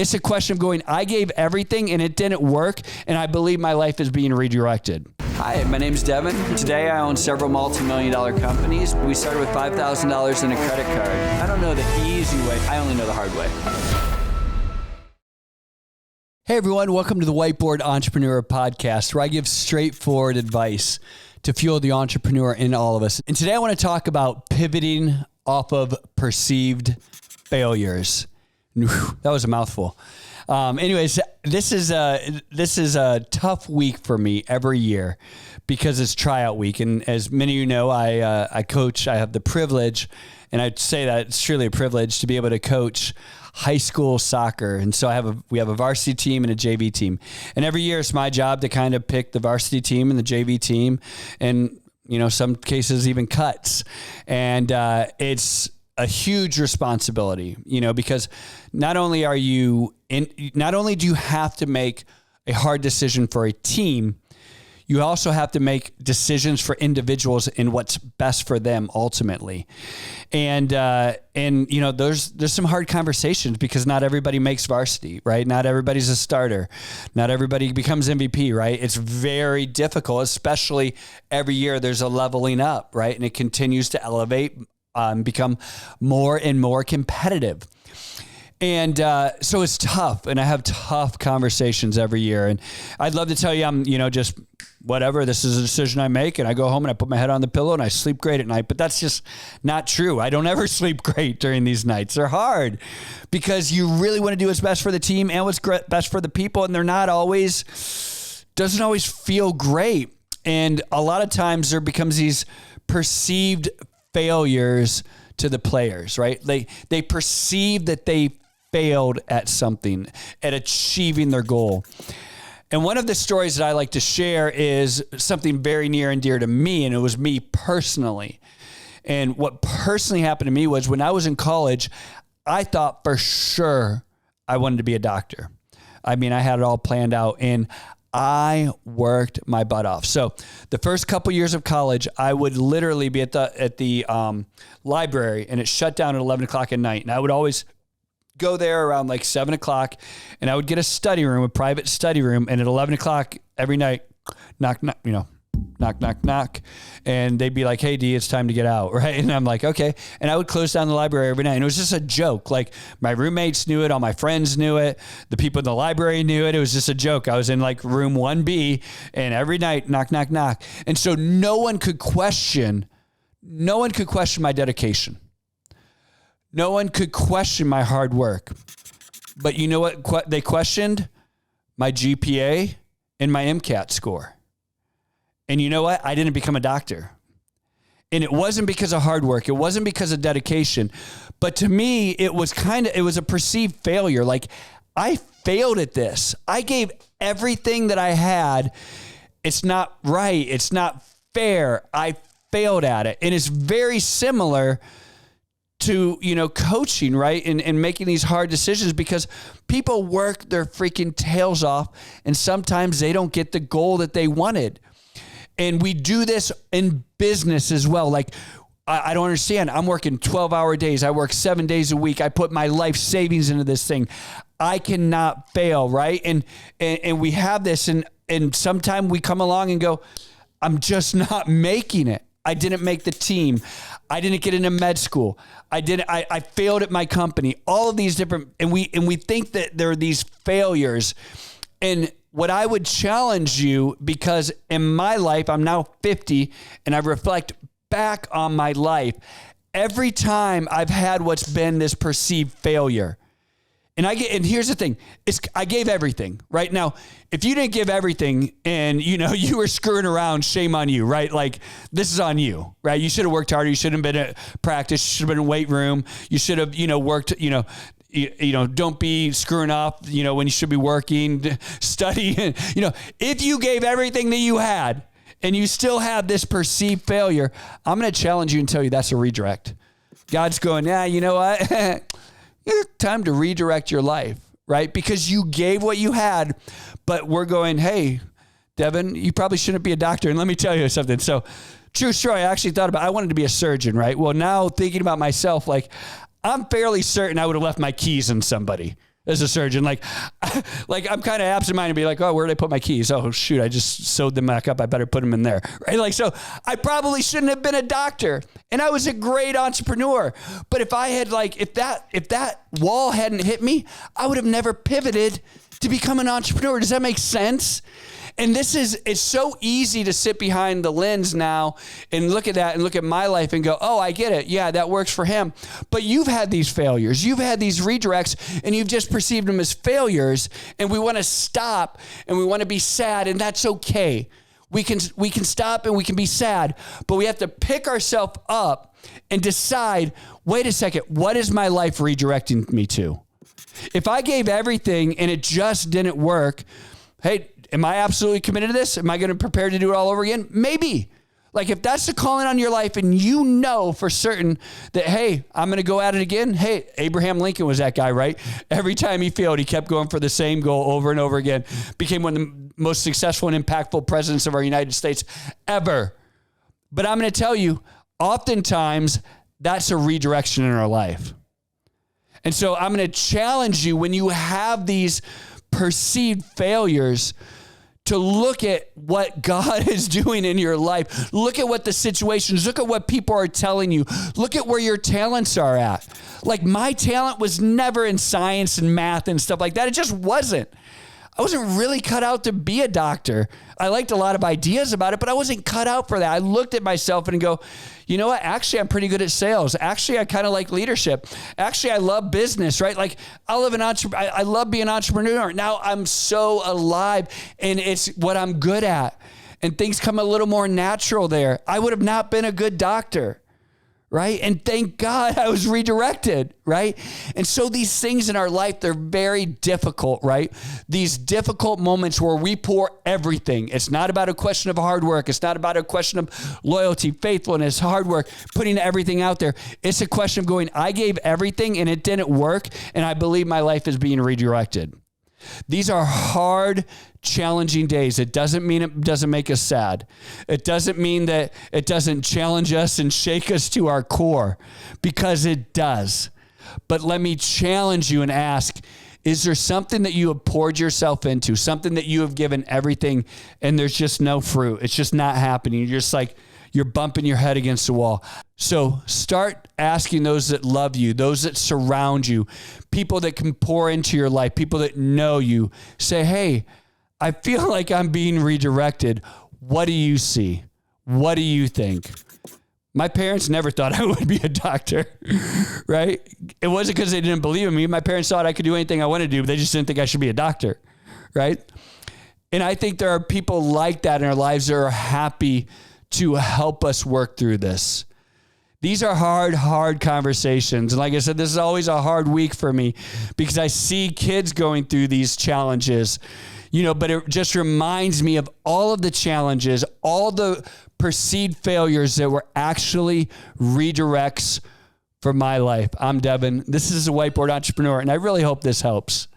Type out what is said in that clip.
It's a question of going, I gave everything and it didn't work, and I believe my life is being redirected. Hi, my name's Devon. Today I own several multi-million-dollar companies. We started with $5,000 in a credit card. I don't know the easy way. I only know the hard way. Hey everyone, welcome to the Whiteboard Entrepreneur Podcast, where I give straightforward advice to fuel the entrepreneur in all of us. And today I want to talk about pivoting off of perceived failures. That was a mouthful. Anyways, this is a tough week for me every year because it's tryout week. And as many of you know, I coach. I have the privilege, and I'd say that it's truly a privilege to be able to coach high school soccer. And so we have a varsity team and a JV team. And every year it's my job to kind of pick the varsity team and the JV team, and some cases even cuts. And it's a huge responsibility, because not only do you have to make a hard decision for a team, you also have to make decisions for individuals in what's best for them ultimately. And there's some hard conversations because not everybody makes varsity, right? Not everybody's a starter. Not everybody becomes MVP, right? It's very difficult, especially every year there's a leveling up, right? And it continues to elevate, become more and more competitive. And so it's tough, and I have tough conversations every year. And I'd love to tell you I'm, just whatever, this is a decision I make, and I go home and I put my head on the pillow and I sleep great at night. But that's just not true. I don't ever sleep great during these nights. They're hard because you really want to do what's best for the team and what's best for the people, and doesn't always feel great. And a lot of times there becomes these perceived failures to the players, right? They perceive that they failed at something, at achieving their goal. And one of the stories that I like to share is something very near and dear to me, and it was me personally. And what personally happened to me was when I was in college, I thought for sure I wanted to be a doctor. I mean, I had it all planned out, and I worked my butt off. So the first couple years of college, I would literally be at the library, and it shut down at 11 o'clock at night. And I would always go there around like 7 o'clock, and I would get a private study room. And at 11 o'clock every night, knock, knock. And they'd be like, "Hey, D, it's time to get out." Right. And I'm like, okay. And I would close down the library every night. And it was just a joke. Like my roommates knew it. All my friends knew it. The people in the library knew it. It was just a joke. I was in like room 1B, and every night, knock. And so no one could question my dedication. No one could question my hard work. But you know what they questioned? My GPA and my MCAT score. And you know what? I didn't become a doctor. And it wasn't because of hard work. It wasn't because of dedication. But to me, it was a perceived failure. Like, I failed at this. I gave everything that I had. It's not right. It's not fair. I failed at it. And it's very similar to, coaching, right? And making these hard decisions, because people work their freaking tails off, and sometimes they don't get the goal that they wanted. And we do this in business as well. Like, I don't understand. I'm working 12-hour days. I work 7 days a week. I put my life savings into this thing. I cannot fail, right? And we have this, and sometimes we come along and go, I'm just not making it. I didn't make the team. I didn't get into med school. I failed at my company. All of these different, and we think that there are these failures. And what I would challenge you, because in my life, I'm now 50, and I reflect back on my life, every time I've had what's been this perceived failure. And here's the thing, I gave everything. Right now, if you didn't give everything and you were screwing around, shame on you, right? Like, this is on you, right? You should have worked harder. You should have been at practice. You should have been in weight room. You should have, worked, don't be screwing up, when you should be working, studying. If you gave everything that you had and you still have this perceived failure, I'm going to challenge you and tell you that's a redirect. God's going, yeah, you know what? It's time to redirect your life, right? Because you gave what you had, but we're going, hey, Devon, you probably shouldn't be a doctor. And let me tell you something. So, true story, I actually thought about, I wanted to be a surgeon, right? Well, now thinking about myself, like, I'm fairly certain I would have left my keys in somebody. as a surgeon. Like I'm kind of absent-minded, be like, oh, where did I put my keys? Oh, shoot, I just sewed them back up. I better put them in there, right? Like, so I probably shouldn't have been a doctor, and I was a great entrepreneur. But if I had if that wall hadn't hit me, I would have never pivoted to become an entrepreneur. Does that make sense? And it's so easy to sit behind the lens now and look at that and look at my life and go, oh, I get it. Yeah, that works for him. But you've had these failures. You've had these redirects, and you've just perceived them as failures. And we want to stop, and we want to be sad, and that's okay. We can stop and we can be sad, but we have to pick ourselves up and decide, wait a second, what is my life redirecting me to? If I gave everything and it just didn't work, hey, am I absolutely committed to this? Am I going to prepare to do it all over again? Maybe. Like, if that's the calling on your life and you know for certain that, hey, I'm going to go at it again. Hey, Abraham Lincoln was that guy, right? Every time he failed, he kept going for the same goal over and over again. Became one of the most successful and impactful presidents of our United States ever. But I'm going to tell you, oftentimes that's a redirection in our life. And so I'm going to challenge you, when you have these perceived failures, to look at what God is doing in your life. Look at what the situations, look at what people are telling you. Look at where your talents are at. Like, my talent was never in science and math and stuff like that. It just wasn't. I wasn't really cut out to be a doctor. I liked a lot of ideas about it, but I wasn't cut out for that. I looked at myself and go, you know what? Actually, I'm pretty good at sales. Actually, I kind of like leadership. Actually, I love business, right? Like, I love being an entrepreneur. Now I'm so alive, and it's what I'm good at. And things come a little more natural there. I would have not been a good doctor, right? And thank God I was redirected, right? And so these things in our life, they're very difficult, right? These difficult moments where we pour everything. It's not about a question of hard work. It's not about a question of loyalty, faithfulness, hard work, putting everything out there. It's a question of going, I gave everything and it didn't work, and I believe my life is being redirected. These are hard, challenging days. It doesn't mean it doesn't make us sad. It doesn't mean that it doesn't challenge us and shake us to our core, because it does. But let me challenge you and ask, is there something that you have poured yourself into, something that you have given everything, and there's just no fruit? It's just not happening. You're just like, you're bumping your head against the wall. So start asking those that love you, those that surround you, people that can pour into your life, people that know you. Say, hey, I feel like I'm being redirected. What do you see? What do you think? My parents never thought I would be a doctor, right? It wasn't because they didn't believe in me. My parents thought I could do anything I wanted to do, but they just didn't think I should be a doctor, right? And I think there are people like that in our lives that are happy to help us work through this. These are hard conversations. And like I said, this is always a hard week for me, because I see kids going through these challenges, but it just reminds me of all of the challenges, all the perceived failures that were actually redirects for my life. I'm Devon. This is a Whiteboard Entrepreneur, and I really hope this helps.